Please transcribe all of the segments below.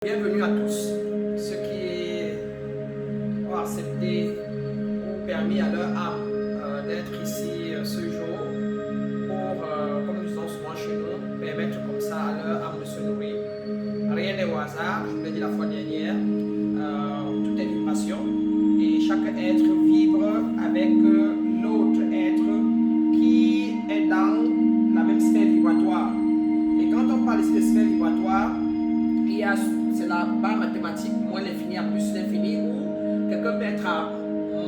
Bienvenue à tous, ceux qui ont accepté ou permis à leur âme d'être ici ce jour pour, comme nous disons souvent chez nous, permettre comme ça à leur âme de se nourrir. Rien n'est au hasard, je vous l'ai dit la fois dernière, tout est une passion et chaque être vibre avec l'autre être qui est dans la même sphère vibratoire. Et quand on parle ici de sphère vibratoire, il y a c'est la barre mathématique, moins l'infini à plus l'infini, où quelqu'un peut être à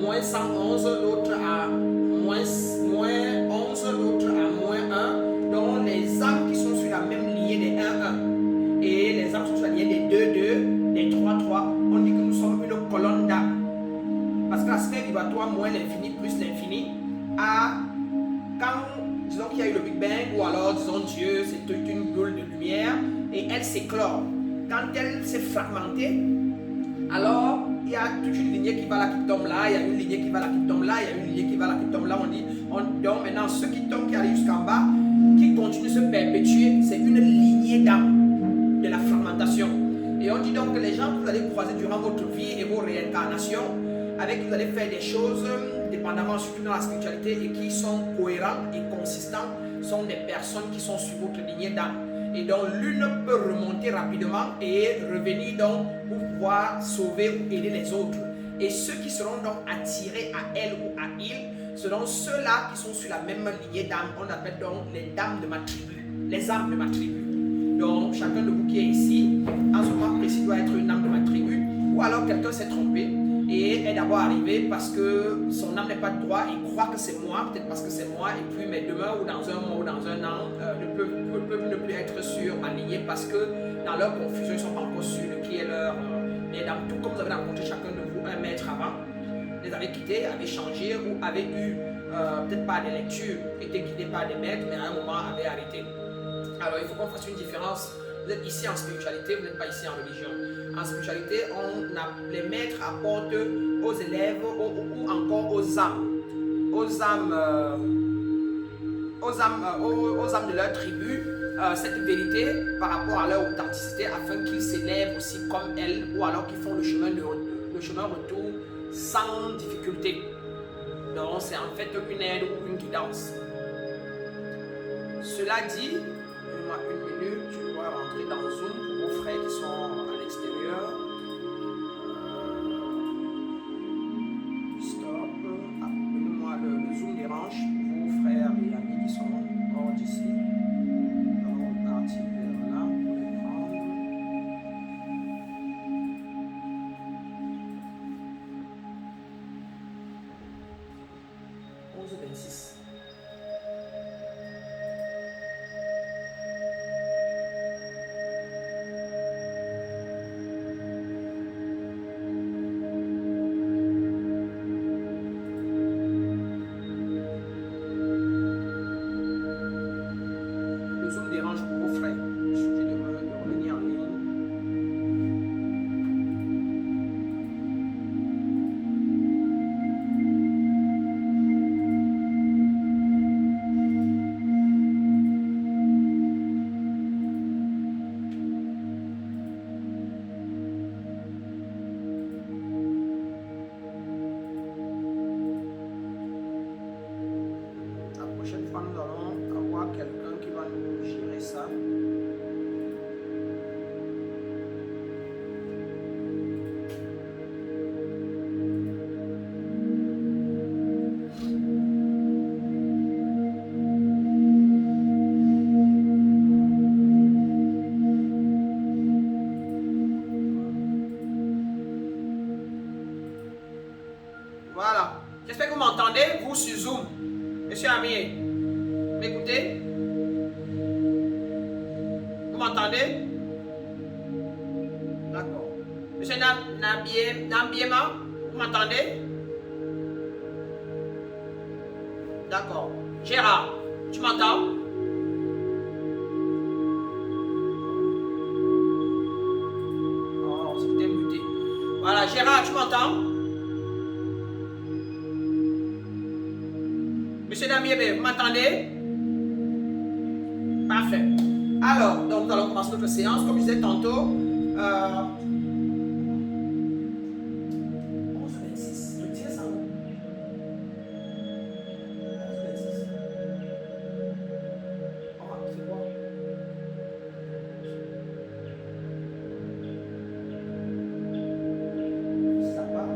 moins 111, l'autre à moins 11, l'autre à moins 1. Donc les âmes qui sont sur la même lignée des 1-1 et les âmes qui sont sur la lignée des 2-2, des 3-3, on dit que nous sommes une colonne d'âmes. Parce que la sphère vibratoire, moins l'infini plus l'infini, quand disons qu'il y a eu le Big Bang, ou alors disons Dieu, c'est une boule de lumière, et elle s'éclore. Quand elle s'est fragmentée, alors il y a toute une lignée qui va là, qui tombe là, il y a une lignée qui va là, qui tombe là, il y a une lignée qui va là, qui tombe là. Donc maintenant, ceux qui tombent, qui arrivent jusqu'en bas, qui continuent de se perpétuer, c'est une lignée d'âme de la fragmentation. Et on dit donc que les gens que vous allez croiser durant votre vie et vos réincarnations, avec qui vous allez faire des choses, dépendamment surtout dans la spiritualité, et qui sont cohérents et consistants, sont des personnes qui sont sur votre lignée d'âme. Et donc l'une peut remonter rapidement et revenir donc pour pouvoir sauver ou aider les autres. Et ceux qui seront donc attirés à elle ou à il seront ceux-là qui sont sur la même lignée d'âme. On appelle donc les dames de ma tribu, les âmes de ma tribu. Donc chacun de vous qui est ici, en ce moment précis, doit être une âme de ma tribu. Ou alors quelqu'un s'est trompé et est d'abord arrivé parce que son âme n'est pas de droit, il croit que c'est moi, peut-être parce que c'est moi, et puis mais demain ou dans un mois ou dans un an, ne peuvent ne plus être sur alignés parce que dans leur confusion, ils ne sont pas encore sûrs de qui est leur dame. Tout comme vous avez rencontré chacun de vous un maître avant, les avez quittés, avez changé ou avez eu peut-être pas des lectures, été guidés par des maîtres, mais à un moment avez arrêté. Alors il faut qu'on fasse une différence. Vous êtes ici en spiritualité, vous n'êtes pas ici en religion. En spiritualité, les maîtres apportent aux élèves ou encore aux âmes de leur tribu cette vérité par rapport à leur authenticité afin qu'ils s'élèvent aussi comme elles ou alors qu'ils font le chemin retour sans difficulté. Donc c'est en fait une aide ou une guidance. Cela dit, donnez-moi une minute, je dois rentrer dans Zoom pour vos frères qui sont à l'extérieur. Stop. Donnez-moi le Zoom dérange pour vos frères et amis qui sont hors d'ici. Donc on va partir vers là pour les prendre. 11h26. Nous allons avoir quelqu'un qui va nous gérer ça. Voilà. J'espère que vous m'entendez, vous sur Zoom. Monsieur Amier. Écoutez, vous m'entendez? D'accord. Monsieur Nambiema, vous m'entendez? D'accord. Gérard, tu m'entends? Oh, c'était muté. Voilà, Gérard, tu m'entends? Monsieur Nambiema, vous m'entendez? Parfait. Alors, donc nous allons commencer notre séance. Comme je disais tantôt, 11h26. Je disais ça, non? 11h26. Ah, c'est quoi? Ça part.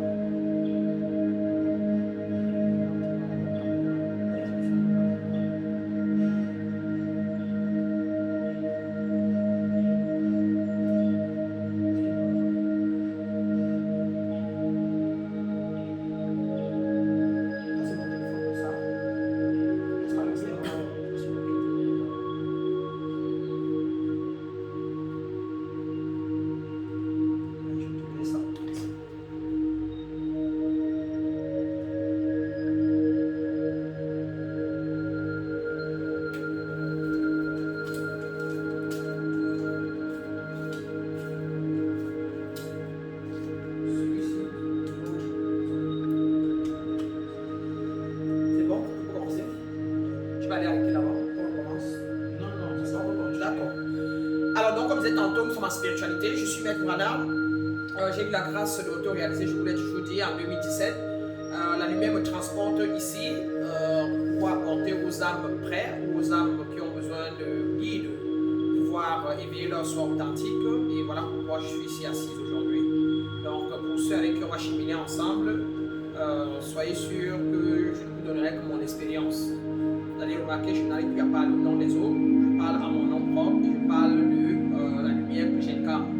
Ma spiritualité, je suis Maître Madame. J'ai eu la grâce de l'auto-réaliser, je vous l'ai toujours dit, en 2017. La lumière me transporte ici pour apporter aux âmes prêtes, aux âmes qui ont besoin de guide, pouvoir éveiller leur soi authentique. Et voilà pourquoi je suis ici assise aujourd'hui. Donc pour ceux avec qui on va cheminer ensemble, soyez sûrs que je ne vous donnerai que mon expérience. Vous allez remarquer, je n'arrive plus à parler au nom des autres, je parle à mon nom propre et je parle de la lumière que j'incarne.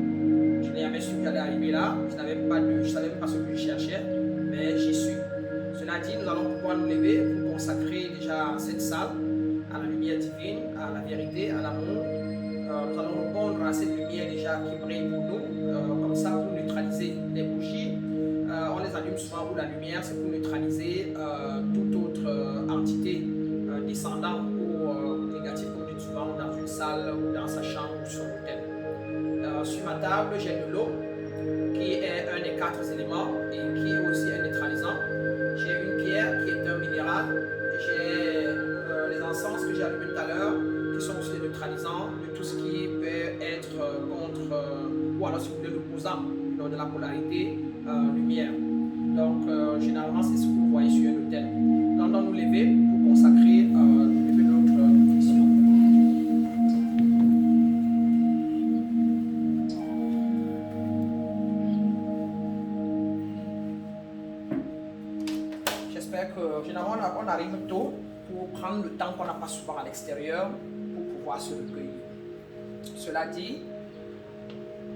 Je n'ai jamais su que j'allais arriver là, je ne savais pas ce que je cherchais, mais j'y suis. Cela dit, nous allons pouvoir nous lever pour consacrer déjà cette salle à la lumière divine, à la vérité, à l'amour. Nous allons répondre à cette lumière déjà qui brille pour nous, comme ça pour neutraliser les bougies. On les allume souvent où la lumière, c'est pour neutraliser toute autre entité descendant ou négatif, comme dit souvent, dans une salle ou dans sa chambre ou sur l'autel. Sur ma table, j'ai de l'eau qui est un des 4 éléments et qui est aussi un neutralisant. J'ai une pierre qui est un minéral. J'ai les encens que j'ai allumés tout à l'heure qui sont aussi des neutralisants de tout ce qui peut être contre ou alors si vous voulez l'opposant de la polarité lumière. Donc généralement c'est ce que vous voyez sur un autel. Nous allons nous lever pour consacrer notre mission. J'espère que généralement on arrive tôt pour prendre le temps qu'on n'a pas souvent à l'extérieur pour pouvoir se recueillir. Cela dit,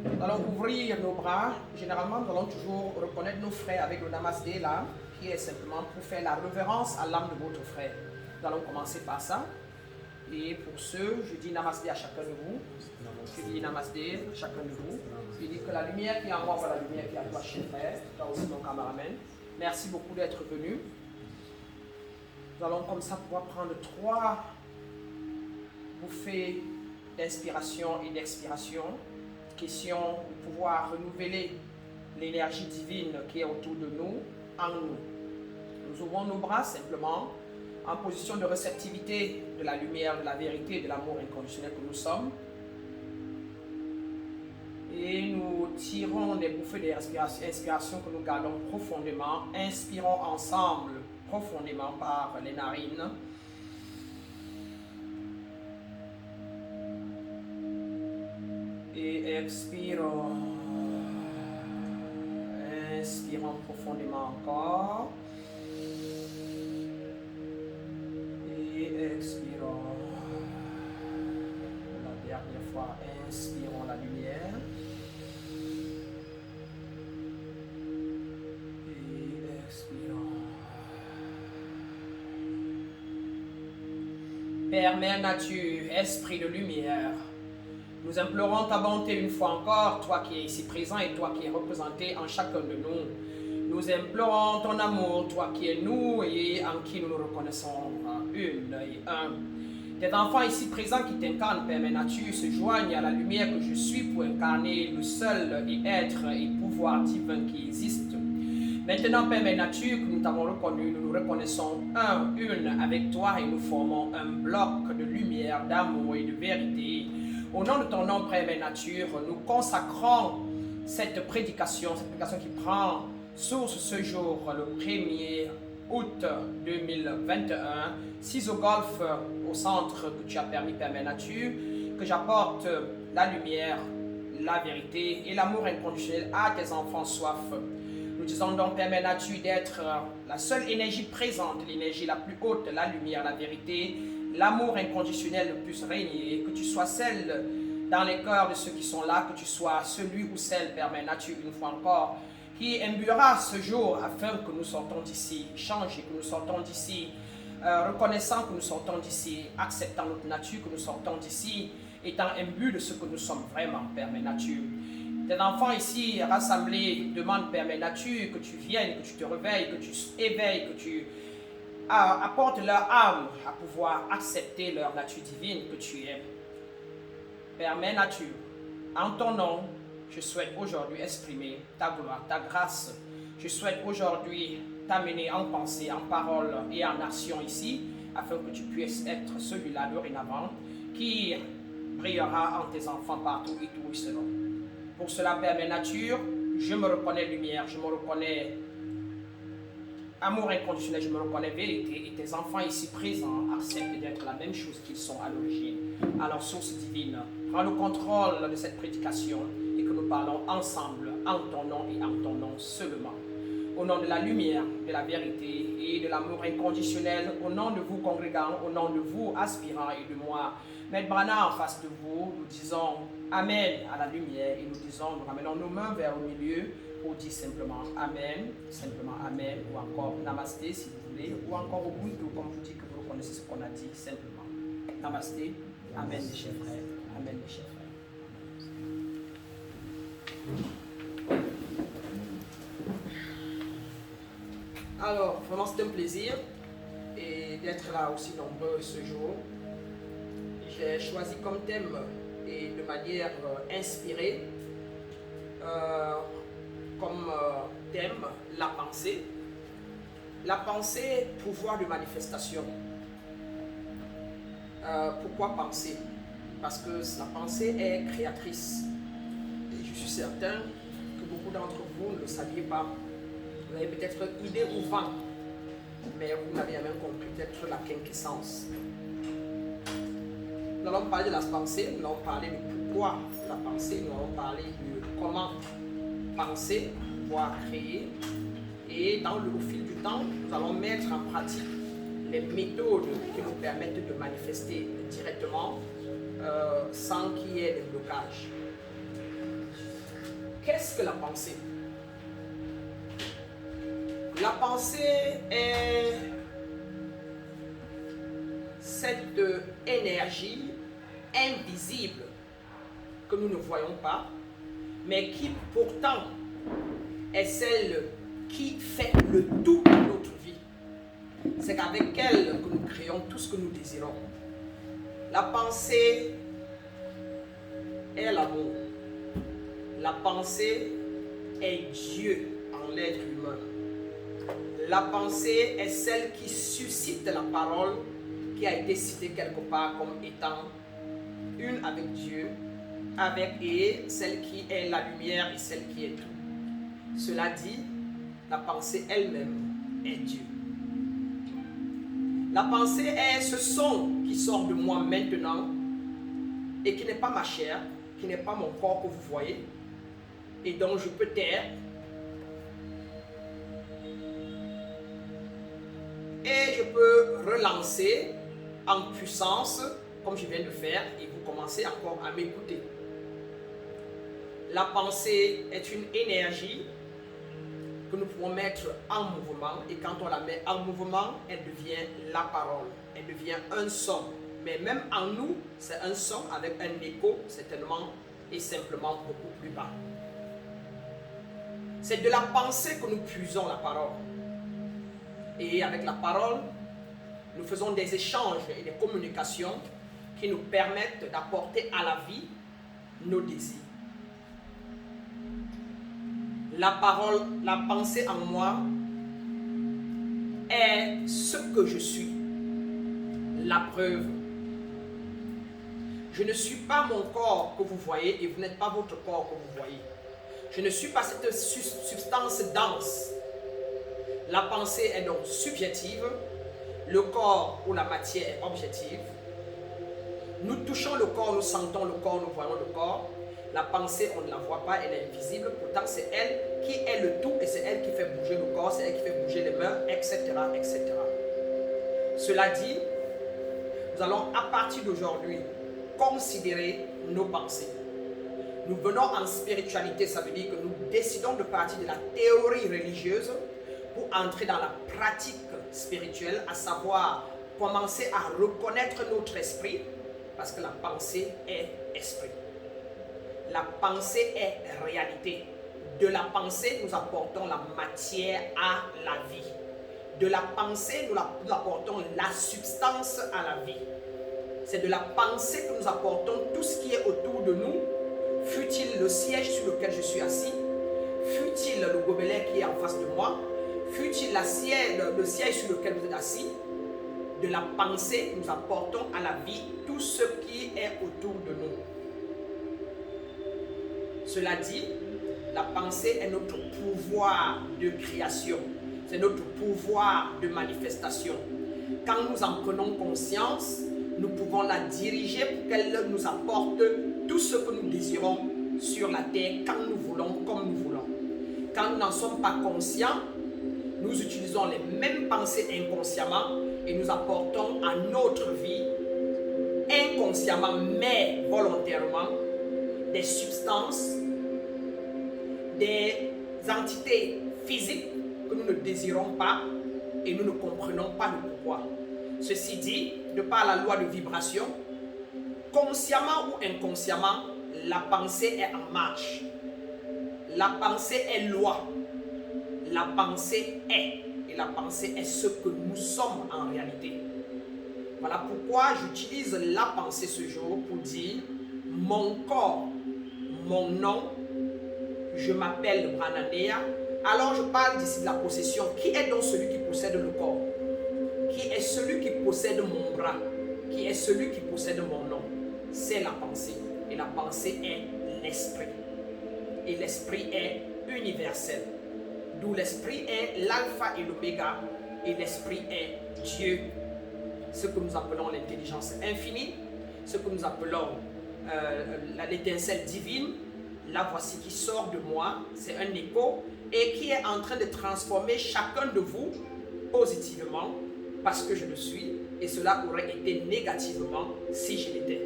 nous allons ouvrir nos bras. Généralement, nous allons toujours reconnaître nos frères avec le Namasté là, qui est simplement pour faire la révérence à l'âme de votre frère. Nous allons commencer par ça. Et pour ceux, je dis Namasté à chacun de vous. Je dis Namasté à chacun de vous. Je dis que la lumière qui est en moi, voilà la lumière qui est en toi, cher frère. Toi aussi, mon cameraman. Merci beaucoup d'être venu. Nous allons comme ça pouvoir prendre 3 bouffées d'inspiration et d'expiration. Question de pouvoir renouveler l'énergie divine qui est autour de nous, en nous. Nous ouvrons nos bras simplement en position de réceptivité de la lumière, de la vérité, de l'amour inconditionnel que nous sommes. Et nous tirons des bouffées d'inspiration que nous gardons profondément. Inspirons ensemble profondément par les narines. Et expirons. Inspirons profondément encore. Et expirons. La dernière fois, inspirons la lumière. Et expirons. Père, Mère Nature, Esprit de lumière, nous implorons ta bonté une fois encore, toi qui es ici présent et toi qui es représenté en chacun de nous. Nous implorons ton amour, toi qui es nous et en qui nous nous reconnaissons une et un. Tes enfants ici présents qui t'incarnent, Père Mère Nature, se joignent à la lumière que je suis pour incarner le seul et être et pouvoir divin qui existe. Maintenant, Père Mère Nature, que nous t'avons reconnu, nous nous reconnaissons une avec toi et nous formons un bloc de lumière, d'amour et de vérité Au nom de ton nom, Père et nature, nous consacrons cette prédication qui prend source ce jour, le 1er août 2021, 6 au golf, au centre que tu as permis, Père et nature, que j'apporte la lumière, la vérité et l'amour inconditionnel à tes enfants soif. Nous disons donc, Père et nature, d'être la seule énergie présente, l'énergie la plus haute, la lumière, la vérité, l'amour inconditionnel ne puisse régner, que tu sois celle dans les cœurs de ceux qui sont là, que tu sois celui ou celle, Père et nature, une fois encore, qui imbuera ce jour afin que nous sortons d'ici changés, que nous sortons d'ici reconnaissant que nous sortons d'ici, acceptant notre nature, que nous sortons d'ici, étant imbus de ce que nous sommes vraiment, Père et nature. Tes enfants ici rassemblés demandent, Père et nature, que tu viennes, que tu te réveilles, que tu éveilles, que tu apportes leur âme à pouvoir accepter leur nature divine que tu es. Père et nature, en ton nom, je souhaite aujourd'hui exprimer ta gloire, ta grâce. Je souhaite aujourd'hui t'amener en pensée, en parole et en action ici, afin que tu puisses être celui-là dorénavant qui brillera en tes enfants partout et où ils seront. Pour cela, Père et nature, je me reconnais lumière, je me reconnais amour inconditionnel, je me reconnais vérité, et tes enfants ici présents acceptent d'être la même chose qu'ils sont à l'origine, à leur source divine. Prends le contrôle de cette prédication et que nous parlons ensemble en ton nom et en ton nom seulement. Au nom de la lumière, de la vérité et de l'amour inconditionnel, au nom de vous congrégants, au nom de vous aspirants et de moi, Maître Branham en face de vous, nous disons Amen à la lumière et nous ramenons nos mains vers le milieu pour dire simplement Amen, ou encore Namasté si vous voulez, ou encore Ubuntu comme vous dites que vous reconnaissez ce qu'on a dit simplement. Namasté, Amen mes chers frères, Amen mes chers frères. Alors, vraiment c'est un plaisir et d'être là aussi nombreux ce jour. J'ai choisi comme thème et de manière inspirée comme thème la pensée. La pensée, pouvoir de manifestation. Pourquoi penser? Parce que la pensée est créatrice. Et je suis certain que beaucoup d'entre vous ne le saviez pas. Vous avez peut-être une idée ou 20, mais vous n'avez jamais compris peut-être la quintessence. Nous allons parler de la pensée, nous allons parler de pourquoi la pensée, nous allons parler de comment penser, pouvoir créer. Et au fil du temps, nous allons mettre en pratique les méthodes qui nous permettent de manifester directement sans qu'il y ait de blocage. Qu'est-ce que la pensée? La pensée est cette énergie invisible que nous ne voyons pas, mais qui pourtant est celle qui fait le tout de notre vie. C'est qu'avec elle que nous créons tout ce que nous désirons. La pensée est l'amour. La pensée est Dieu en l'être humain. La pensée est celle qui suscite la parole qui a été citée quelque part comme étant une avec Dieu, et celle qui est la lumière et celle qui est tout. Cela dit, la pensée elle-même est Dieu. La pensée est ce son qui sort de moi maintenant et qui n'est pas ma chair, qui n'est pas mon corps que vous voyez et dont je peux taire. Et je peux relancer en puissance, comme je viens de faire, et vous commencez encore à m'écouter. La pensée est une énergie que nous pouvons mettre en mouvement, et quand on la met en mouvement, elle devient la parole, elle devient un son. Mais même en nous, c'est un son avec un écho, certainement, et simplement beaucoup plus bas. C'est de la pensée que nous puisons la parole. Et avec la parole, nous faisons des échanges et des communications qui nous permettent d'apporter à la vie nos désirs. La parole, la pensée en moi est ce que je suis. La preuve. Je ne suis pas mon corps que vous voyez et vous n'êtes pas votre corps que vous voyez. Je ne suis pas cette substance dense. La pensée est donc subjective. Le corps ou la matière est objective. Nous touchons le corps, nous sentons le corps, nous voyons le corps. La pensée, on ne la voit pas, elle est invisible. Pourtant, c'est elle qui est le tout et c'est elle qui fait bouger le corps, c'est elle qui fait bouger les mains, etc., etc. Cela dit, nous allons à partir d'aujourd'hui considérer nos pensées. Nous venons en spiritualité, ça veut dire que nous décidons de partir de la théorie religieuse pour entrer dans la pratique spirituelle, à savoir commencer à reconnaître notre esprit, parce que la pensée est esprit. La pensée est réalité. De la pensée, nous apportons la matière à la vie. De la pensée, nous apportons la substance à la vie. C'est de la pensée que nous apportons tout ce qui est autour de nous, fût-il le siège sur lequel je suis assis, fût-il le gobelet qui est en face de moi, fût-il le siège sur lequel vous êtes assis. De la pensée, nous apportons à la vie tout ce qui est autour de nous. Cela dit, la pensée est notre pouvoir de création, c'est notre pouvoir de manifestation. Quand nous en prenons conscience, nous pouvons la diriger pour qu'elle nous apporte tout ce que nous désirons sur la terre, quand nous voulons, comme nous voulons. Quand nous n'en sommes pas conscients, nous utilisons les mêmes pensées inconsciemment et nous apportons à notre vie, inconsciemment mais volontairement, des substances, des entités physiques que nous ne désirons pas et nous ne comprenons pas le pourquoi. Ceci dit, de par la loi de vibration, consciemment ou inconsciemment, la pensée est en marche. La pensée est loi. La pensée est. Et la pensée est ce que nous sommes en réalité. Voilà pourquoi j'utilise la pensée ce jour pour dire mon corps, mon nom, je m'appelle Brananea. Alors je parle d'ici de la possession. Qui est donc celui qui possède le corps? Qui est celui qui possède mon bras? Qui est celui qui possède mon nom? C'est la pensée. Et la pensée est l'esprit. Et l'esprit est universel. D'où l'esprit est l'alpha et l'oméga. Et l'esprit est Dieu. Ce que nous appelons l'intelligence infinie. Ce que nous appelons l'étincelle divine. La voici qui sort de moi. C'est un écho. Et qui est en train de transformer chacun de vous positivement. Parce que je le suis. Et cela aurait été négativement si je l'étais.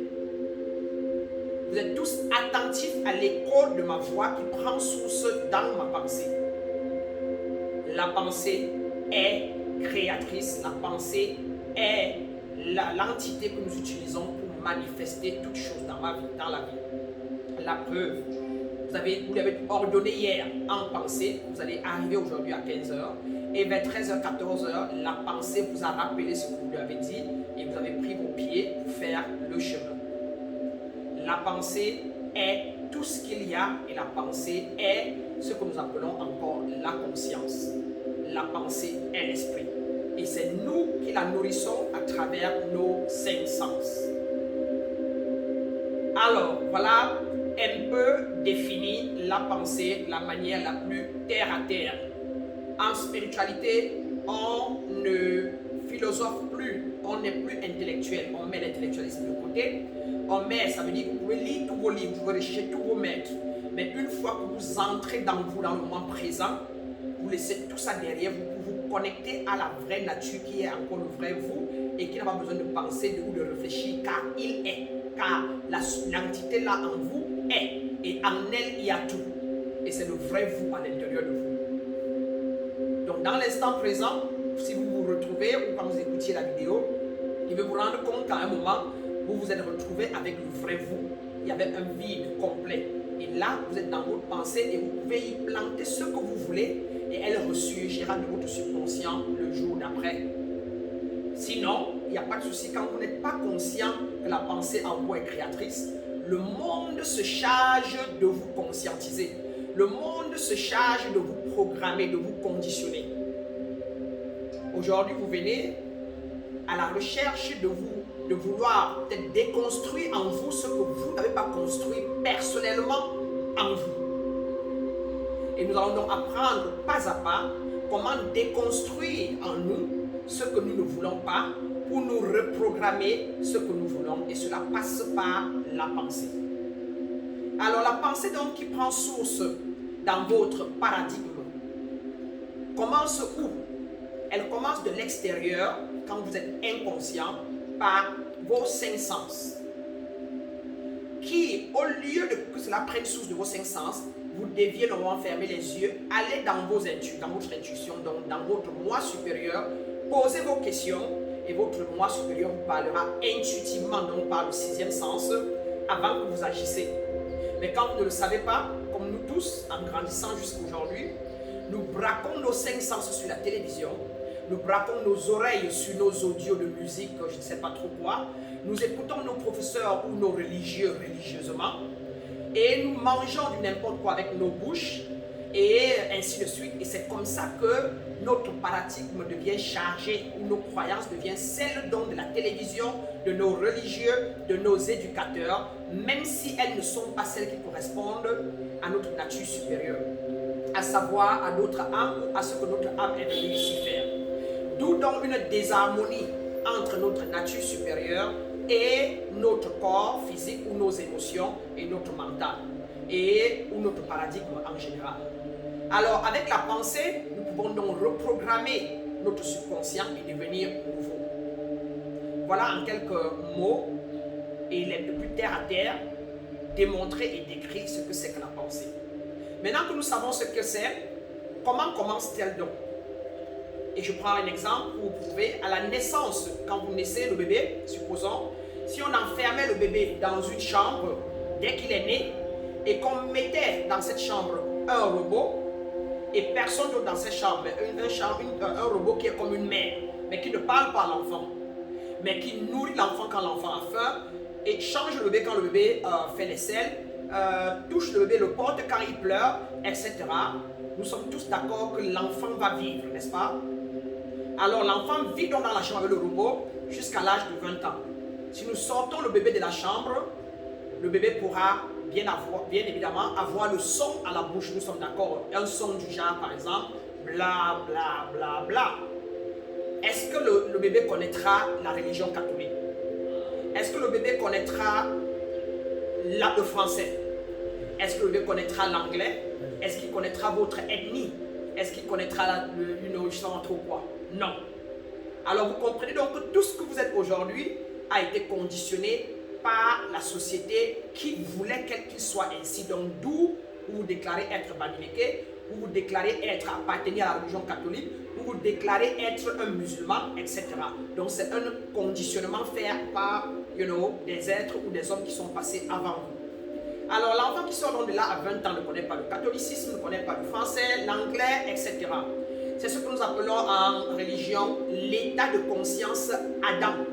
Vous êtes tous attentifs à l'écho de ma voix qui prend source dans ma pensée. La pensée est créatrice. La pensée est l'entité que nous utilisons pour manifester toutes choses dans ma vie, dans la vie. La preuve, vous l'avez ordonné hier en pensée. Vous allez arriver aujourd'hui à 15h. Et vers 13h, 14h, la pensée vous a rappelé ce que vous lui avez dit. Et vous avez pris vos pieds pour faire le chemin. La pensée est tout ce qu'il y a et la pensée est ce que nous appelons encore la conscience. La pensée est l'esprit. Et c'est nous qui la nourrissons à travers nos 5 sens. Alors, voilà un peu défini la pensée, la manière la plus terre à terre. En spiritualité, on ne philosophe plus, on n'est plus intellectuel, on met l'intellectualisme de côté. On met, ça veut dire que vous pouvez lire tous vos livres, vous pouvez rechercher tous vos maîtres. Mais une fois que vous entrez dans vous, dans le moment présent, vous laissez tout ça derrière vous pour vous connecter à la vraie nature qui est encore le vrai vous et qui n'a pas besoin de penser ou de réfléchir car il est. Car l'entité là en vous est. Et en elle, il y a tout. Et c'est le vrai vous à l'intérieur de vous. Donc dans l'instant présent, si vous vous retrouvez ou quand vous écoutiez la vidéo, il veut vous rendre compte qu'à un moment, vous vous êtes retrouvé avec le vrai vous. Il y avait un vide complet. Et là, vous êtes dans votre pensée et vous pouvez y planter ce que vous voulez et elle ressurgira de votre subconscient le jour d'après. Sinon, il n'y a pas de souci. Quand vous n'êtes pas conscient que la pensée en vous est créatrice, le monde se charge de vous conscientiser. Le monde se charge de vous programmer, de vous conditionner. Aujourd'hui, vous venez à la recherche de vous de vouloir peut-être déconstruire en vous ce que vous n'avez pas construit personnellement en vous. Et nous allons donc apprendre pas à pas comment déconstruire en nous ce que nous ne voulons pas pour nous reprogrammer ce que nous voulons. Et cela passe par la pensée. Alors la pensée donc qui prend source dans votre paradigme commence où? Elle commence de l'extérieur quand vous êtes inconscient par vos cinq sens. Qui, au lieu de que cela prenne source de vos cinq sens, vous deviez normalement fermer les yeux, aller dans votre intuition, donc dans votre moi supérieur, posez vos questions et votre moi supérieur vous parlera intuitivement, donc par le sixième sens, avant que vous agissez. Mais quand vous ne le savez pas, comme nous tous, en grandissant jusqu'à aujourd'hui, nous braquons nos cinq sens sur la télévision, nous braquons nos oreilles sur nos audios de musique, je ne sais pas trop quoi, nous écoutons nos professeurs ou nos religieux religieusement, et nous mangeons du n'importe quoi avec nos bouches, et ainsi de suite. Et c'est comme ça que notre paradigme devient chargé, ou nos croyances deviennent celles donc de la télévision, de nos religieux, de nos éducateurs, même si elles ne sont pas celles qui correspondent à notre nature supérieure, à savoir à notre âme ou à ce que notre âme est venue ici faire. D'où donc une désharmonie entre notre nature supérieure et notre corps physique ou nos émotions et notre mental et ou notre paradigme en général. Alors avec la pensée, nous pouvons donc reprogrammer notre subconscient et devenir nouveau. Voilà en quelques mots et les plus terre à terre démontrer et décrire ce que c'est que la pensée. Maintenant que nous savons ce que c'est, comment commence-t-elle donc? Et je prends un exemple pour vous prouver. À la naissance, quand vous naissez le bébé, supposons, si on enfermait le bébé dans une chambre dès qu'il est né et qu'on mettait dans cette chambre un robot et personne d'autre dans cette chambre, un robot qui est comme une mère, mais qui ne parle pas à l'enfant, mais qui nourrit l'enfant quand l'enfant a faim et change le bébé quand le bébé fait les selles, touche le bébé, le porte quand il pleure, etc. Nous sommes tous d'accord que l'enfant va vivre, n'est-ce pas? Alors l'enfant vit donc dans la chambre avec le robot jusqu'à l'âge de 20 ans. Si nous sortons le bébé de la chambre, le bébé pourra bien évidemment avoir le son à la bouche, nous sommes d'accord. Un son du genre par exemple, bla bla bla bla. Est-ce que le bébé connaîtra la religion catholique? Est-ce que le bébé connaîtra le français? Est-ce que le bébé connaîtra l'anglais? Est-ce qu'il connaîtra votre ethnie? Est-ce qu'il connaîtra une histoire trop quoi? Non. Alors vous comprenez donc que tout ce que vous êtes aujourd'hui a été conditionné par la société qui voulait qu'il soit ainsi. Donc d'où vous déclarez être bamileke, vous déclarez être appartenir à la religion catholique, vous déclarez être un musulman, etc. Donc c'est un conditionnement fait par des êtres ou des hommes qui sont passés avant vous. Alors l'enfant qui sort donc de là à 20 ans ne connaît pas le catholicisme, ne connaît pas le français, l'anglais, etc. C'est ce que nous appelons en religion l'état de conscience Adam.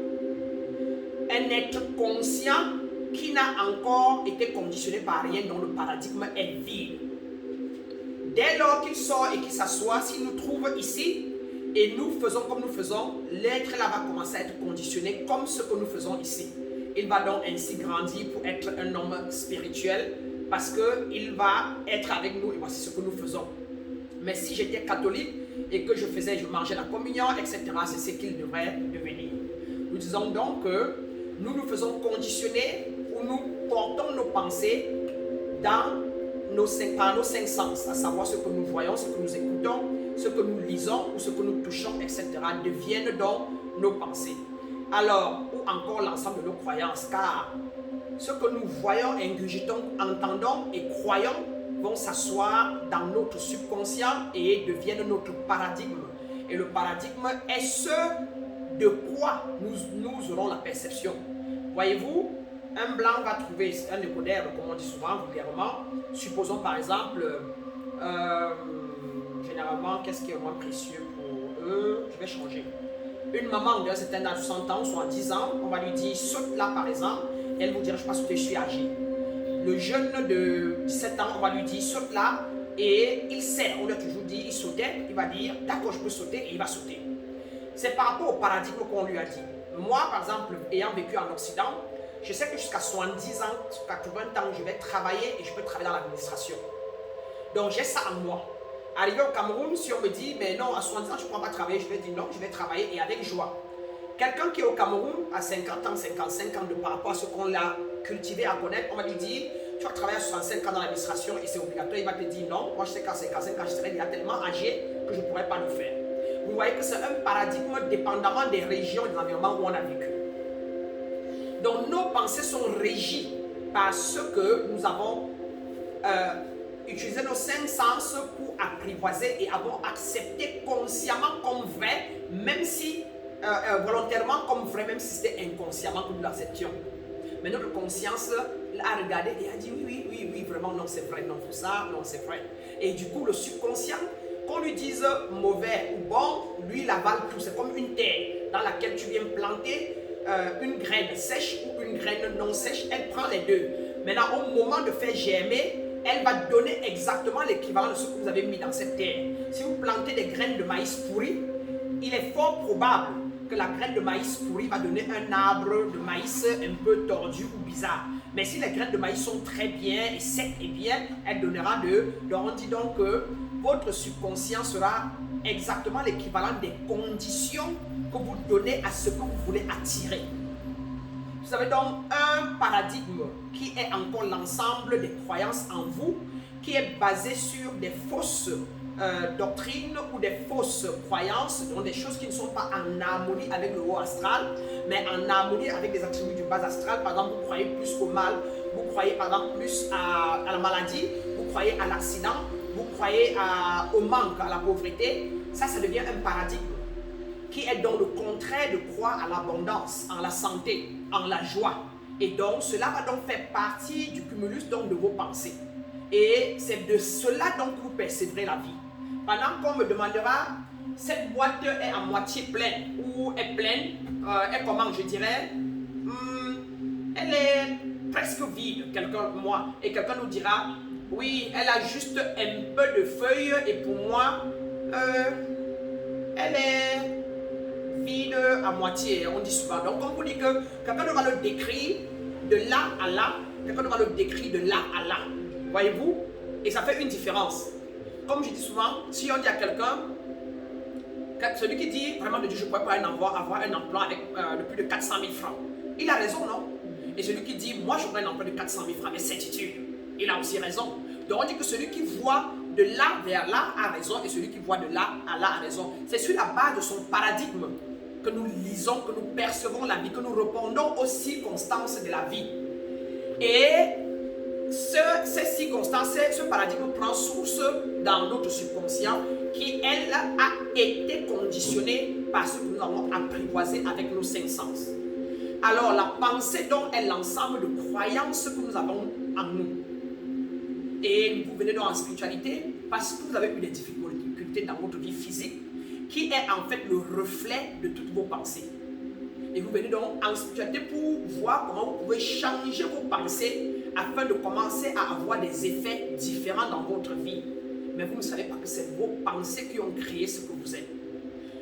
Un être conscient qui n'a encore été conditionné par rien, dont le paradigme est vide. Dès lors qu'il sort et qu'il s'assoit, s'il nous trouve ici et nous faisons comme nous faisons, l'être là va commencer à être conditionné comme ce que nous faisons ici. Il va donc ainsi grandir pour être un homme spirituel parce qu'il va être avec nous et voici ce que nous faisons. Mais si j'étais catholique et que je mangeais la communion, etc., c'est ce qu'il devrait devenir. Nous disons donc que nous nous faisons conditionner ou nous portons nos pensées par nos cinq sens, à savoir ce que nous voyons, ce que nous écoutons, ce que nous lisons ou ce que nous touchons, etc., deviennent donc nos pensées. Alors, ou encore l'ensemble de nos croyances, car ce que nous voyons, ingurgitons, entendons et croyons vont s'asseoir dans notre subconscient et deviennent notre paradigme. Et le paradigme est ce de quoi nous aurons la perception. Voyez-vous, un blanc va trouver un décodeur, comme on dit souvent vulgairement. Supposons par exemple, généralement, qu'est-ce qui est moins précieux pour eux? Je vais changer. Une maman d'un certain âge, 60 ans, soit 10 ans, on va lui dire saute là par exemple, elle vous dira je ne sais pas sauter, je suis âgé. Le jeune de 17 ans, on va lui dire saute là, et il sait, on lui a toujours dit, il sautait, il va dire d'accord je peux sauter et il va sauter. C'est par rapport au paradigme qu'on lui a dit. moi, par exemple, ayant vécu en Occident, je sais que jusqu'à 70 ans, 80 ans, je vais travailler et je peux travailler dans l'administration. Donc, j'ai ça en moi. Arrivé au Cameroun, si on me dit, mais non, à 70 ans, je ne pourras pas travailler, je vais dire non, je vais travailler et avec joie. Quelqu'un qui est au Cameroun à 50 ans, 55 ans, de par rapport à ce qu'on l'a cultivé à connaître, on va lui dire, tu vas travailler à 65 ans dans l'administration et c'est obligatoire. Il va te dire non, moi je sais qu'à 55 ans, je serai déjà tellement âgé que je ne pourrai pas le faire. Vous voyez que c'est un paradigme dépendamment des régions et des environnements où on a vécu. Donc nos pensées sont régies par ce que nous avons utilisé nos 5 sens pour apprivoiser et avons accepté consciemment comme vrai, même si volontairement comme vrai, même si c'était inconsciemment que nous l'acceptions. Mais notre conscience a regardé et a dit oui, vraiment, non, c'est vrai, non, tout ça, non, c'est vrai. Et du coup, le subconscient, qu'on lui dise mauvais ou bon, lui, il avale tout. C'est comme une terre dans laquelle tu viens planter une graine sèche ou une graine non sèche, elle prend les deux. Maintenant, au moment de faire germer, elle va donner exactement l'équivalent de ce que vous avez mis dans cette terre. Si vous plantez des graines de maïs pourries, il est fort probable que la graine de maïs pourrie va donner un arbre de maïs un peu tordu ou bizarre. Mais si les graines de maïs sont très bien et secs et bien, elle donnera donc on dit donc que votre subconscient sera exactement l'équivalent des conditions que vous donnez à ce que vous voulez attirer. Vous avez donc un paradigme qui est encore l'ensemble des croyances en vous, qui est basé sur des fausses doctrines ou des fausses croyances, donc des choses qui ne sont pas en harmonie avec le haut astral, mais en harmonie avec des attributs du bas astral. Par exemple, vous croyez plus au mal, vous croyez par exemple plus à la maladie, vous croyez à l'accident, vous croyez au manque, à la pauvreté. Ça devient un paradigme qui est donc le contraire de croire à l'abondance, en la santé, en la joie. Et donc, cela va donc faire partie du cumulus donc de vos pensées. Et c'est de cela donc que vous percevrez la vie. Pendant qu'on me demandera, cette boîte est à moitié pleine ou est pleine, est comment je dirais, elle est presque vide, moi. Et quelqu'un nous dira, oui, elle a juste un peu de feuilles et pour moi, elle est vide à moitié, on dit souvent. Donc, on vous dit que quelqu'un va le décrire de là à là, quelqu'un va le décrire de là à là. Voyez-vous? Et ça fait une différence. Comme je dis souvent, si on dit à quelqu'un, celui qui dit vraiment de Dieu, je ne pourrais pas avoir un emploi avec de plus de 400 000 francs, il a raison, non? Et celui qui dit, moi j'aurais un emploi de 400 000 francs avec certitude, il a aussi raison. Donc on dit que celui qui voit de là vers là a raison et celui qui voit de là à là a raison. C'est sur la base de son paradigme que nous lisons, que nous percevons la vie, que nous répondons aux circonstances de la vie. Et ces circonstances, ce paradigme prend source dans notre subconscient qui, elle, a été conditionné par ce que nous avons apprivoisé avec nos 5 sens. Alors, la pensée donc est l'ensemble de croyances que nous avons en nous. Et vous venez donc en spiritualité parce que vous avez eu des difficultés dans votre vie physique qui est en fait le reflet de toutes vos pensées. Et vous venez donc en spiritualité pour voir comment vous pouvez changer vos pensées afin de commencer à avoir des effets différents dans votre vie. Mais vous ne savez pas que c'est vos pensées qui ont créé ce que vous êtes.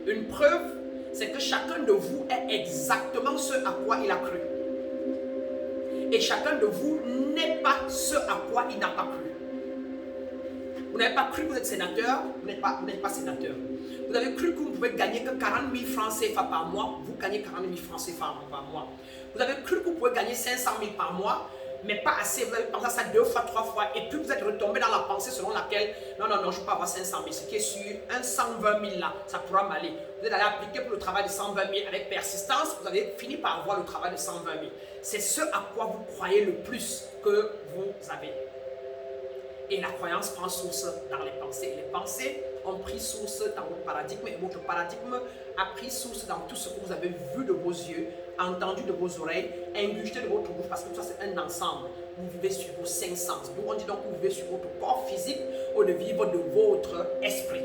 Une preuve, c'est que chacun de vous est exactement ce à quoi il a cru. Et chacun de vous n'est pas ce à quoi il n'a pas cru. Vous n'avez pas cru que vous êtes sénateur, vous n'êtes pas sénateur. Vous avez cru que vous ne pouvez gagner que 40 000 francs CFA par mois, vous gagnez 40 000 francs CFA par mois. Vous avez cru que vous pouvez gagner 500 000 par mois, mais pas assez, vous avez pensé à ça 2 fois, 3 fois, et puis vous êtes retombé dans la pensée selon laquelle, non, je ne peux pas avoir 500 000, ce qui est sur un 120 000 là, ça pourra m'aller. Vous êtes allé appliquer pour le travail de 120 000 avec persistance, vous avez fini par avoir le travail de 120 000. C'est ce à quoi vous croyez le plus que vous avez. Et la croyance prend source dans les pensées. Les pensées ont pris source dans votre paradigme et votre paradigme a pris source dans tout ce que vous avez vu de vos yeux, entendu de vos oreilles, ingurgité de votre bouche, parce que tout ça c'est un ensemble. Vous vivez sur vos 5 sens. Nous on dit donc que vous vivez sur votre corps physique au lieu de vivre de votre esprit.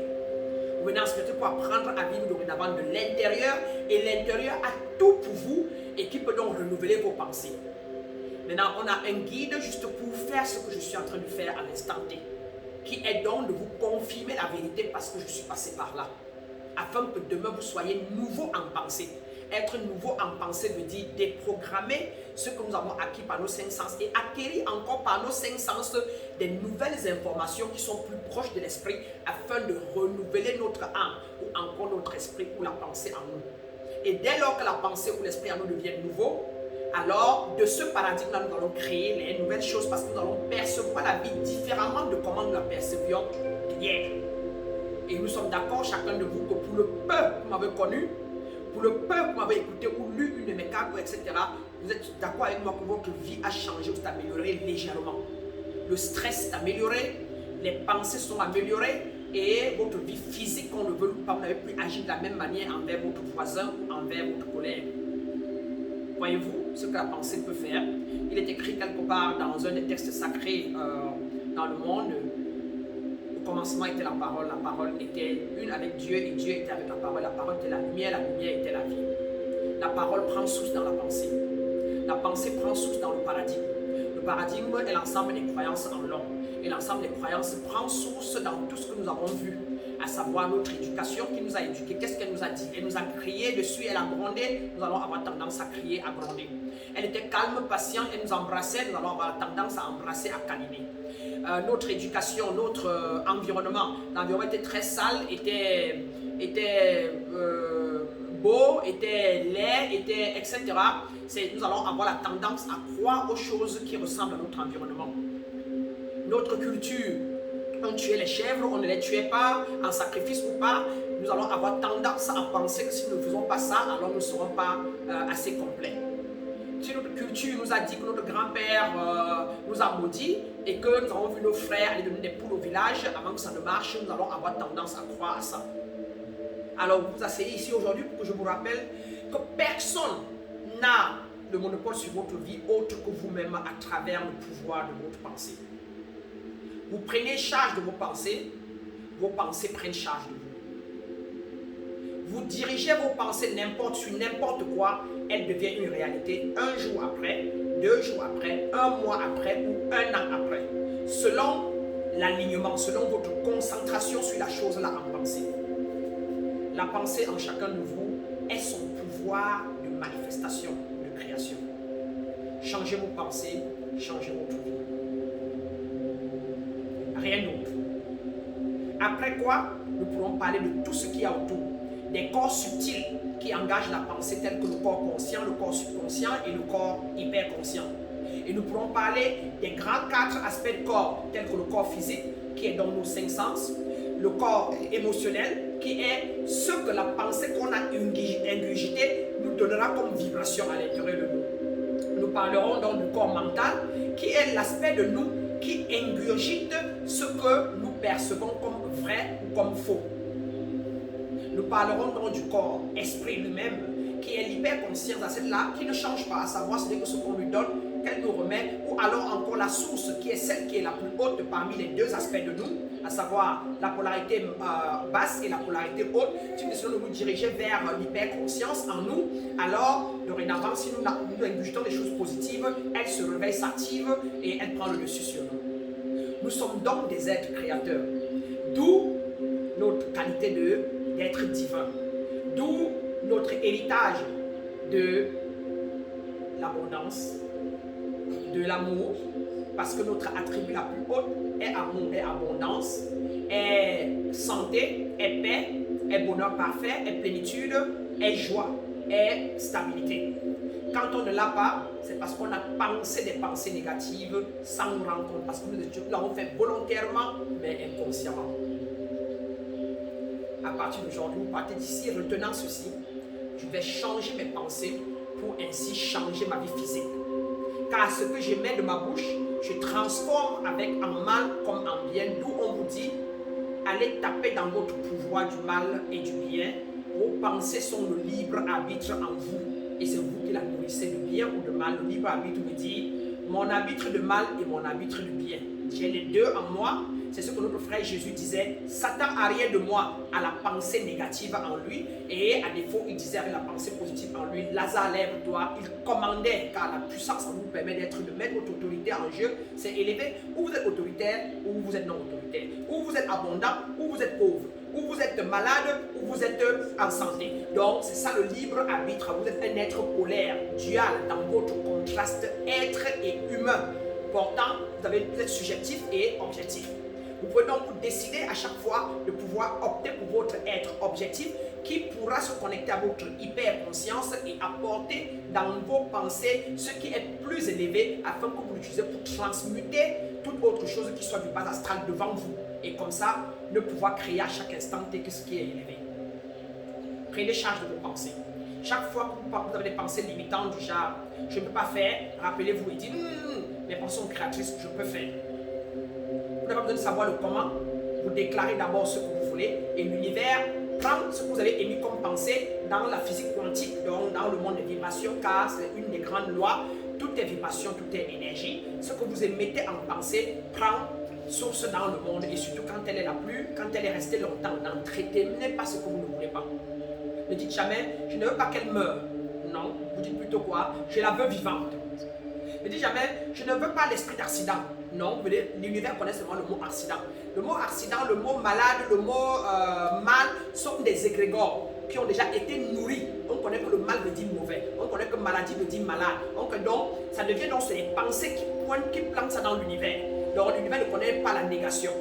Vous venez en spiritualité pour apprendre à vivre dorénavant de l'intérieur et l'intérieur a tout pour vous et qui peut donc renouveler vos pensées. Maintenant, on a un guide juste pour faire ce que je suis en train de faire à l'instant T, qui est donc de vous confirmer la vérité parce que je suis passé par là, afin que demain vous soyez nouveau en pensée. Être nouveau en pensée veut dire déprogrammer ce que nous avons acquis par nos cinq sens et acquérir encore par nos cinq sens des nouvelles informations qui sont plus proches de l'esprit afin de renouveler notre âme ou encore notre esprit ou la pensée en nous. Et dès lors que la pensée ou l'esprit en nous devient nouveau, alors de ce paradigme-là, nous allons créer les nouvelles choses parce que nous allons percevoir la vie différemment de comment nous la percevions hier. Et nous sommes d'accord, chacun de vous, que pour le peu que vous m'avez connu, pour le peu que vous m'avez écouté ou lu une de mes cartes, etc., vous êtes d'accord avec moi que votre vie a changé ou s'est améliorée légèrement. Le stress s'est amélioré, les pensées sont améliorées et votre vie physique, qu'on le veut ou pas, vous n'avez plus agi de la même manière envers votre voisin, envers votre collègue. Voyez-vous ce que la pensée peut faire? Il est écrit quelque part dans un des textes sacrés dans le monde. Au commencement était la parole était une avec Dieu et Dieu était avec la parole était la lumière était la vie. La parole prend source dans la pensée. La pensée prend source dans le paradigme. Le paradigme est l'ensemble des croyances en l'homme. Et l'ensemble des croyances prend source dans tout ce que nous avons vu, à savoir notre éducation qui nous a éduqués. Qu'est-ce qu'elle nous a dit? Elle nous a crié dessus, elle a grondé, nous allons avoir tendance à crier, à gronder. Elle était calme, patiente, elle nous embrassait, nous allons avoir tendance à embrasser, à câliner. Notre éducation, notre environnement, l'environnement était très sale, était beau, était laid, etc. Nous allons avoir la tendance à croire aux choses qui ressemblent à notre environnement. Notre culture, on tuait les chèvres, on ne les tuait pas, en sacrifice ou pas, nous allons avoir tendance à penser que si nous ne faisons pas ça, alors nous ne serons pas assez complets. Si notre culture nous a dit que notre grand-père nous a maudits et que nous avons vu nos frères aller donner des poules au village, avant que ça ne marche, nous allons avoir tendance à croire à ça. Alors vous vous asseyez ici aujourd'hui pour que je vous rappelle que personne n'a le monopole sur votre vie autre que vous-même à travers le pouvoir de votre pensée. Vous prenez charge de vos pensées prennent charge de vous. Vous dirigez vos pensées sur n'importe quoi, elle devient une réalité un jour après, 2 jours après, 1 mois après ou 1 an après, selon l'alignement, selon votre concentration sur la chose-là en pensée. La pensée en chacun de vous est son pouvoir de manifestation, de création. Changez vos pensées, changez votre vie. Rien d'autre. Après quoi, nous pourrons parler de tout ce qu'il y a autour, des corps subtils qui engagent la pensée, tels que le corps conscient, le corps subconscient et le corps hyperconscient. Et nous pourrons parler des grands 4 aspects de corps, tels que le corps physique, qui est dans nos 5 sens, le corps émotionnel, qui est ce que la pensée qu'on a ingurgité nous donnera comme vibration à l'intérieur de nous. Nous parlerons donc du corps mental, qui est l'aspect de nous qui ingurgite ce que nous percevons comme vrai ou comme faux. Nous parlerons donc du corps esprit lui-même, qui est l'hyperconscience à celle-là, qui ne change pas, à savoir ce que ce qu'on lui donne, qu'elle nous remet, ou alors encore la source qui est celle qui est la plus haute parmi les 2 aspects de nous, à savoir la polarité basse et la polarité haute. Si nous essayons de nous diriger vers l'hyperconscience en nous, alors dorénavant, si nous ingurgitons des choses positives, elle se réveille, s'active et elle prend le dessus sur nous. Nous sommes donc des êtres créateurs, d'où notre qualité d'être divin, d'où notre héritage de l'abondance, de l'amour, parce que notre attribut la plus haute est amour, est abondance, est santé, est paix, est bonheur parfait, est plénitude, est joie, est stabilité. Quand on ne l'a pas, c'est parce qu'on a pensé des pensées négatives sans nous rendre compte, parce que nous l'avons fait volontairement, mais inconsciemment. À partir d'aujourd'hui, vous partez d'ici retenant ceci, je vais changer mes pensées pour ainsi changer ma vie physique. Car ce que je mets de ma bouche, je transforme avec en mal comme en bien. D'où on vous dit, allez taper dans votre pouvoir du mal et du bien. Vos pensées sont le libre arbitre en vous. Et c'est vous qui la nourrissez de bien ou de mal. Le libre arbitre me dit, mon arbitre de mal et mon arbitre de bien. J'ai les 2 en moi. C'est ce que notre frère Jésus disait. Satan a rien de moi à la pensée négative en lui. Et à défaut, il disait avec la pensée positive en lui, Lazare, lève-toi. Il commandait, car la puissance en vous permet de mettre votre autorité en jeu. C'est élevé. Ou vous êtes autoritaire, ou vous êtes non autoritaire. Ou vous êtes abondant, ou vous êtes pauvre. ou vous êtes malade, ou vous êtes en santé. Donc, c'est ça le libre arbitre. Vous êtes un être polaire, dual, dans votre contraste être et humain. Pourtant, vous êtes subjectif et objectif. Vous pouvez donc vous décider à chaque fois de pouvoir opter pour votre être objectif qui pourra se connecter à votre hyper-conscience et apporter dans vos pensées ce qui est plus élevé afin que vous l'utilisez pour transmuter toute autre chose qui soit du bas astral devant vous. Et comme ça, ne pouvoir créer à chaque instant que ce qui est élevé. Prenez charge de vos pensées. Chaque fois que vous avez des pensées limitantes du genre « je ne peux pas faire », rappelez-vous et dites « mes pensées sont créatrices, je peux faire ». Vous n'avez pas besoin de savoir le comment. Vous déclarez d'abord ce que vous voulez et l'univers prend ce que vous avez émis comme pensée dans la physique quantique, donc dans le monde des vibrations, car c'est une des grandes lois. Tout est vibration, tout est énergie. Ce que vous émettez en pensée prend source dans le monde et surtout quand elle est quand elle est restée longtemps, n'entretenez pas ce que vous ne voulez pas. Ne dites jamais, je ne veux pas qu'elle meure. Non, vous dites plutôt quoi? Je la veux vivante. Ne dites jamais, je ne veux pas l'esprit d'accident. Non, l'univers connaît seulement le mot accident. Le mot accident, le mot malade, le mot mal sont des égrégores qui ont déjà été nourris. On connaît que le mal veut dire mauvais. On connaît que maladie veut dire malade. Donc, ça devient donc ces pensées qui plantent ça dans l'univers. Donc l'univers ne connaît pas la négation.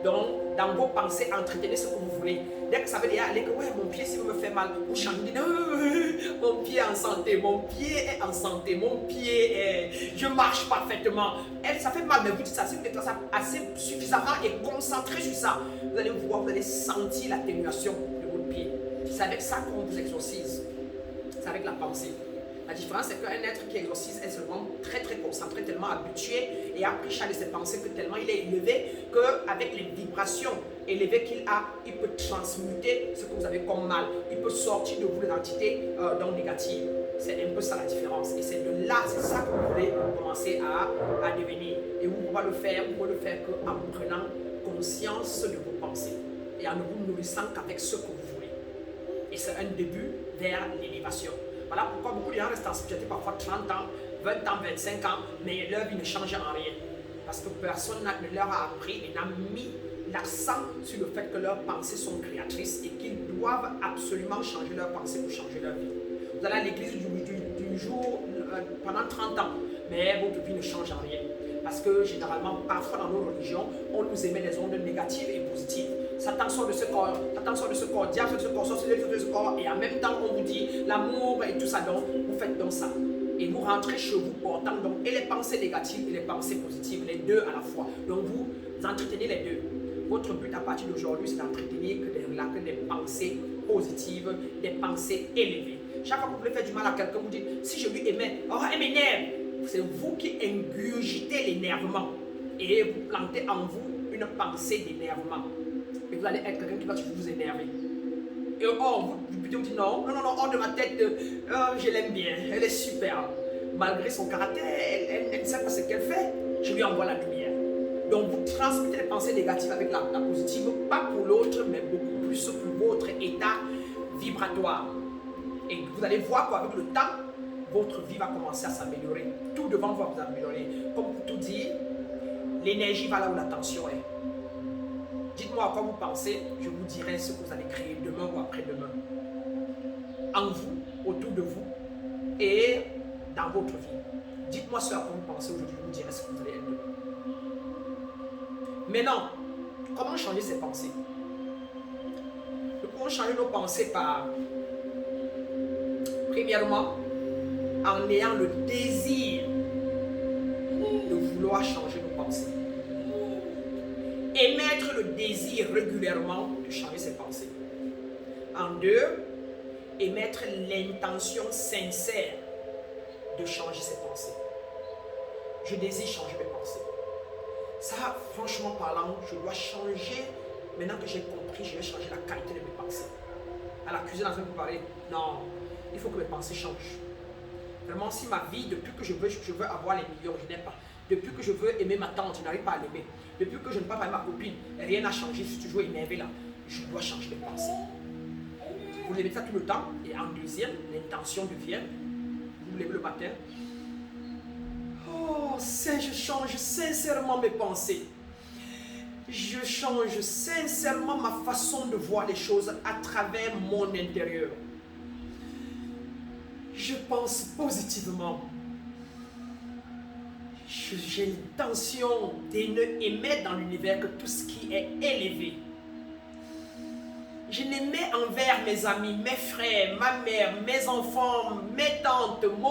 Donc, dans vos pensées, entretenez ce que vous voulez. Dès que ça veut dire aller que ouais, mon pied, s'il me fait mal, vous changez, mon pied est en santé, mon pied est en santé, mon pied est, je marche parfaitement. Ça fait mal, mais vous dites ça, si vous êtes assez suffisamment et concentré sur ça, vous allez voir, vous allez sentir l'atténuation de votre pied. C'est avec ça qu'on vous exorcise. C'est avec la pensée. La différence, c'est qu'un être qui exorcise est seulement très concentré, tellement habitué et a pris charge de ses pensées que tellement il est élevé qu'avec les vibrations élevées qu'il a, il peut transmuter ce que vous avez comme mal. Il peut sortir de vous des entités donc négatives. C'est un peu ça la différence. Et c'est de là, c'est ça que vous voulez commencer à devenir. Et vous pouvez le faire qu'en prenant conscience de vos pensées et en ne vous nourrissant qu'avec ce que vous voulez. Et c'est un début vers l'élévation. Voilà pourquoi beaucoup de gens restent en spiritualité parfois 30 ans, 20 ans, 25 ans, mais leur vie ne change en rien. Parce que personne ne leur a appris et n'a mis l'accent sur le fait que leurs pensées sont créatrices et qu'ils doivent absolument changer leurs pensées pour changer leur vie. Vous allez à l'église du jour pendant 30 ans, mais votre vie ne change en rien. Parce que généralement, parfois dans nos religions, on nous émet des ondes négatives et positives. Satan sort de ce corps, Satan sort de ce corps, diable sort de ce corps, sorcier sort de ce corps, et en même temps on vous dit l'amour et tout ça, donc vous faites donc ça. Et vous rentrez chez vous portant donc et les pensées négatives et les pensées positives, les deux à la fois. Donc vous entretenez les deux. Votre but à partir d'aujourd'hui, c'est d'entretenir que des pensées positives, des pensées élevées. Chaque fois que vous voulez faire du mal à quelqu'un, vous dites, si je lui émets, oh, elle m'énerve. C'est vous qui ingurgitez l'énervement et vous plantez en vous une pensée d'énervement. Et vous allez être quelqu'un qui va toujours vous énerver. Et or, vous dites non, hors de ma tête, je l'aime bien, elle est super. Malgré son caractère, elle ne sait pas ce qu'elle fait, je lui envoie la lumière. Donc vous transmettez les pensées négatives avec la positive, pas pour l'autre, mais beaucoup plus pour votre état vibratoire. Et vous allez voir qu'avec le temps, votre vie va commencer à s'améliorer. Tout devant vous va vous améliorer. Comme pour tout dire, l'énergie va là où la tension est. Dites-moi à quoi vous pensez, je vous dirai ce que vous allez créer demain ou après-demain. En vous, autour de vous et dans votre vie. Dites-moi ce à quoi vous pensez aujourd'hui, je vous dirai ce que vous allez être demain. Maintenant, comment changer ces pensées? Nous pouvons changer nos pensées par, premièrement, en ayant le désir de vouloir changer nos pensées. Émettre le désir régulièrement de changer ses pensées. En deux, émettre l'intention sincère de changer ses pensées. Je désire changer mes pensées. Ça, franchement parlant, je dois changer. Maintenant que j'ai compris, je vais changer la qualité de mes pensées. À la cuisine, en train de vous parler, non, il faut que mes pensées changent. Vraiment, si ma vie, depuis que je veux avoir les millions, je n'ai pas. Depuis que je veux aimer ma tante, je n'arrive pas à l'aimer. Depuis que je ne parle pas à ma copine, rien n'a changé, je suis toujours énervé là. Je dois changer mes pensées. Vous l'aimez ça tout le temps. Et en deuxième, l'intention devient, vous levez le matin. Oh, je change sincèrement mes pensées. je change sincèrement ma façon de voir les choses à travers mon intérieur. Je pense positivement. J'ai l'intention d'émettre dans l'univers que tout ce qui est élevé. Je n'aimais envers mes amis, mes frères, ma mère, mes enfants, mes tantes, mon